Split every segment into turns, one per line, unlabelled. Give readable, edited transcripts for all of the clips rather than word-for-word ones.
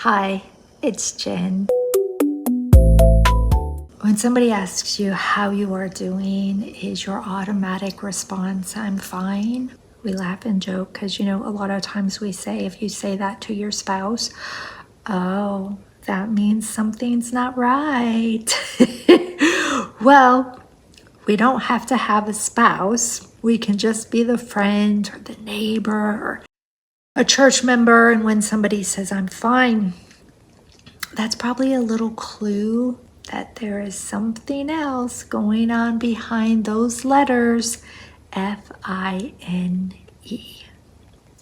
Hi, it's Jen. When somebody asks you how you are doing, is your automatic response, I'm fine? We laugh and joke because, a lot of times we say, if you say that to your spouse, oh, that means something's not right. Well, we don't have to have a spouse. We can just be the friend or the neighbor or a church member. And when somebody says, I'm fine, that's probably a little clue that there is something else going on behind those letters, F-I-N-E.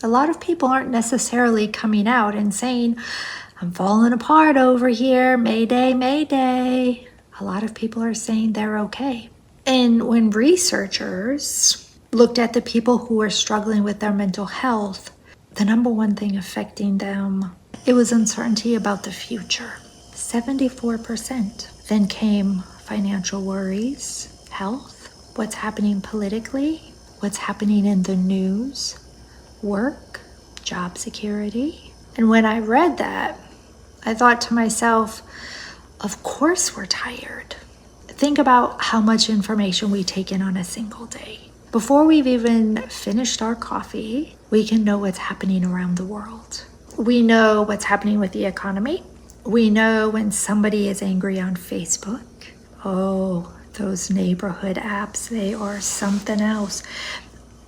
A lot of people aren't necessarily coming out and saying, I'm falling apart over here, Mayday, Mayday. A lot of people are saying they're okay. And when researchers looked at the people who were struggling with their mental health, the number one thing affecting them, it was uncertainty about the future. 74%. Then came financial worries, health, what's happening politically, what's happening in the news, work, job security. And when I read that, I thought to myself, of course we're tired. Think about how much information we take in on a single day. Before we've even finished our coffee, we can know what's happening around the world. We know what's happening with the economy. We know when somebody is angry on Facebook. Oh, those neighborhood apps, they are something else.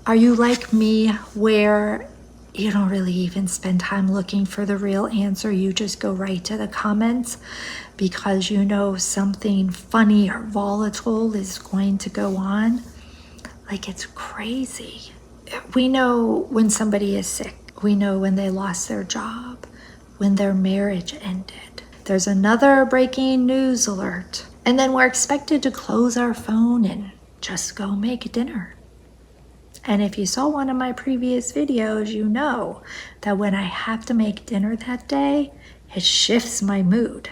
Are you like me where you don't really even spend time looking for the real answer? You just go right to the comments because you know something funny or volatile is going to go on? Like, it's crazy. We know when somebody is sick. We know when they lost their job, when their marriage ended. There's another breaking news alert. And then we're expected to close our phone and just go make dinner. And if you saw one of my previous videos, you know that when I have to make dinner that day, it shifts my mood.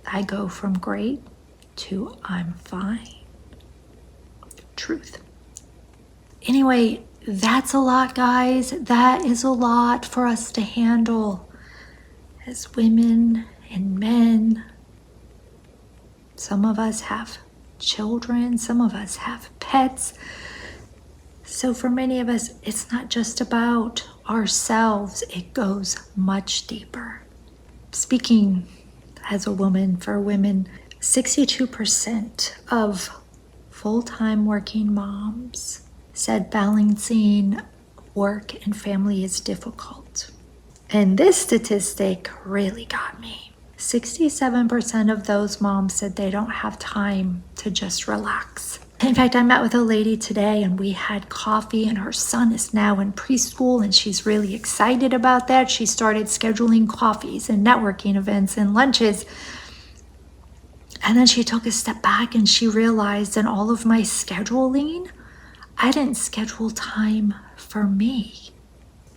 I go from great to I'm fine. Truth. Anyway, that's a lot, guys. That is a lot for us to handle as women and men. Some of us have children, some of us have pets. So for many of us, it's not just about ourselves, it goes much deeper. Speaking as a woman, for women, 62% of full-time working moms said balancing work and family is difficult. And this statistic really got me. 67% of those moms said they don't have time to just relax. In fact, I met with a lady today and we had coffee, and her son is now in preschool and she's really excited about that. She started scheduling coffees and networking events and lunches. And then she took a step back and she realized in all of my scheduling, I didn't schedule time for me.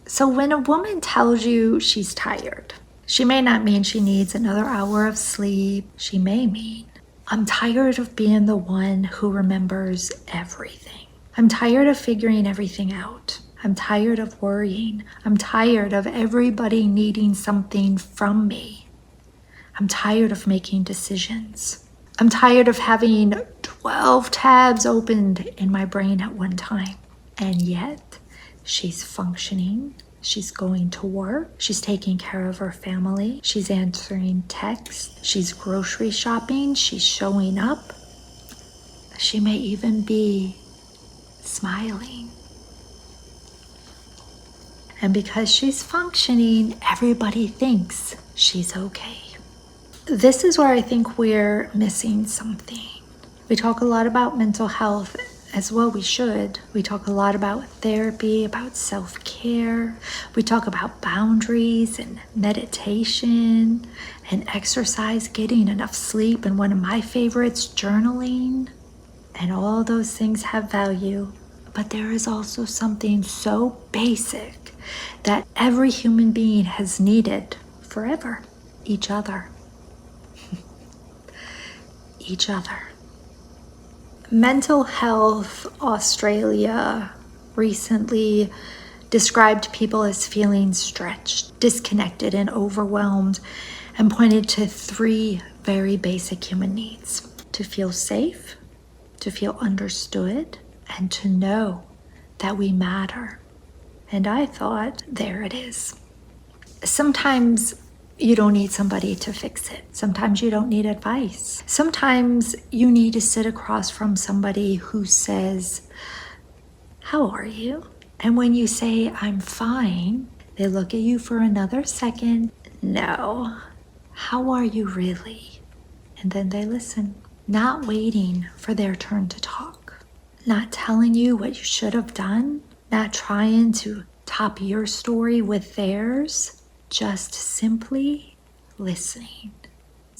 So when a woman tells you she's tired, she may not mean she needs another hour of sleep. She may mean, I'm tired of being the one who remembers everything. I'm tired of figuring everything out. I'm tired of worrying. I'm tired of everybody needing something from me. I'm tired of making decisions. I'm tired of having 12 tabs opened in my brain at one time. And yet, she's functioning. She's going to work. She's taking care of her family. She's answering texts. She's grocery shopping. She's showing up. She may even be smiling. And because she's functioning, everybody thinks she's okay. This is where I think we're missing something. We talk a lot about mental health, as well we should. We talk a lot about therapy, about self-care. We talk about boundaries and meditation and exercise, getting enough sleep, and one of my favorites, journaling. And all those things have value. But there is also something so basic that every human being has needed forever: each other. Each other. Mental Health Australia recently described people as feeling stretched, disconnected, and overwhelmed, and pointed to 3 very basic human needs: to feel safe, to feel understood, and to know that we matter. And I thought, there it is. Sometimes you don't need somebody to fix it. Sometimes you don't need advice. Sometimes you need to sit across from somebody who says, "How are you?" And when you say, "I'm fine," they look at you for another second. "No, how are you really?" And then they listen, not waiting for their turn to talk, not telling you what you should have done, not trying to top your story with theirs, just simply listening.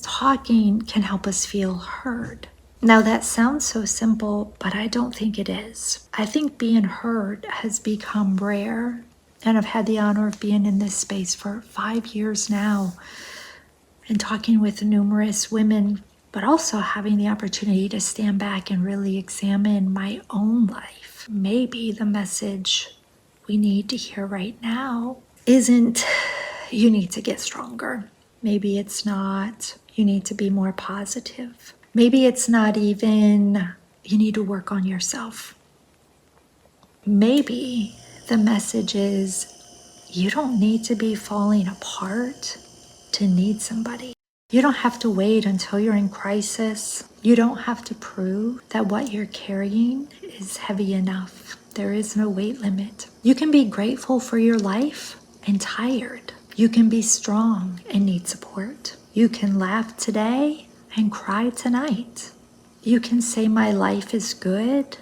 Talking can help us feel heard. Now that sounds so simple, but I don't think it is. I think being heard has become rare, and I've had the honor of being in this space for 5 years now and talking with numerous women, but also having the opportunity to stand back and really examine my own life. Maybe the message we need to hear right now isn't you need to get stronger. Maybe it's not you need to be more positive. Maybe it's not even you need to work on yourself. Maybe the message is you don't need to be falling apart to need somebody. You don't have to wait until you're in crisis. You don't have to prove that what you're carrying is heavy enough. There is no weight limit. You can be grateful for your life and tired. You can be strong and need support. You can laugh today and cry tonight. You can say my life is good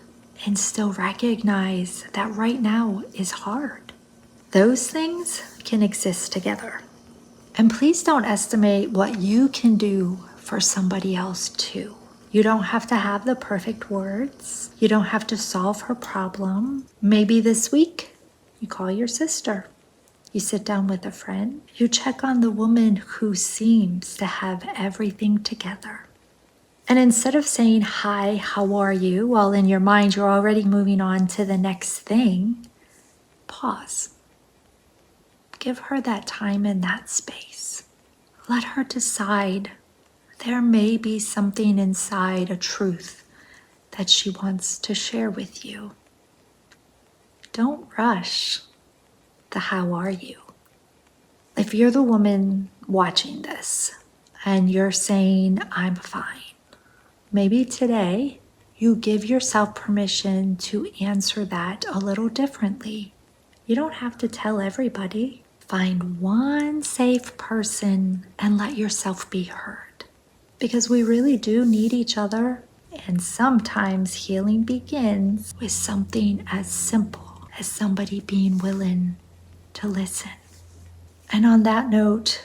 and still recognize that right now is hard. Those things can exist together. And please don't estimate what you can do for somebody else too. You don't have to have the perfect words. You don't have to solve her problem. Maybe this week you call your sister. You sit down with a friend. You check on the woman who seems to have everything together. And instead of saying, "Hi, how are you?" while in your mind you're already moving on to the next thing, pause. Give her that time and that space. Let her decide. There may be something inside, a truth that she wants to share with you. Don't rush the "how are you?" If you're the woman watching this and you're saying, "I'm fine," maybe today you give yourself permission to answer that a little differently. You don't have to tell everybody. Find one safe person and let yourself be heard. Because we really do need each other, and sometimes healing begins with something as simple as somebody being willing to listen. And on that note,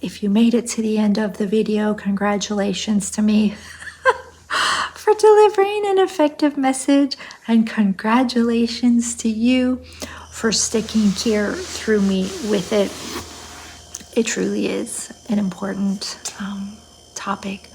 if you made it to the end of the video, congratulations to me for delivering an effective message, and congratulations to you for sticking here through me with it. It truly is an important topic.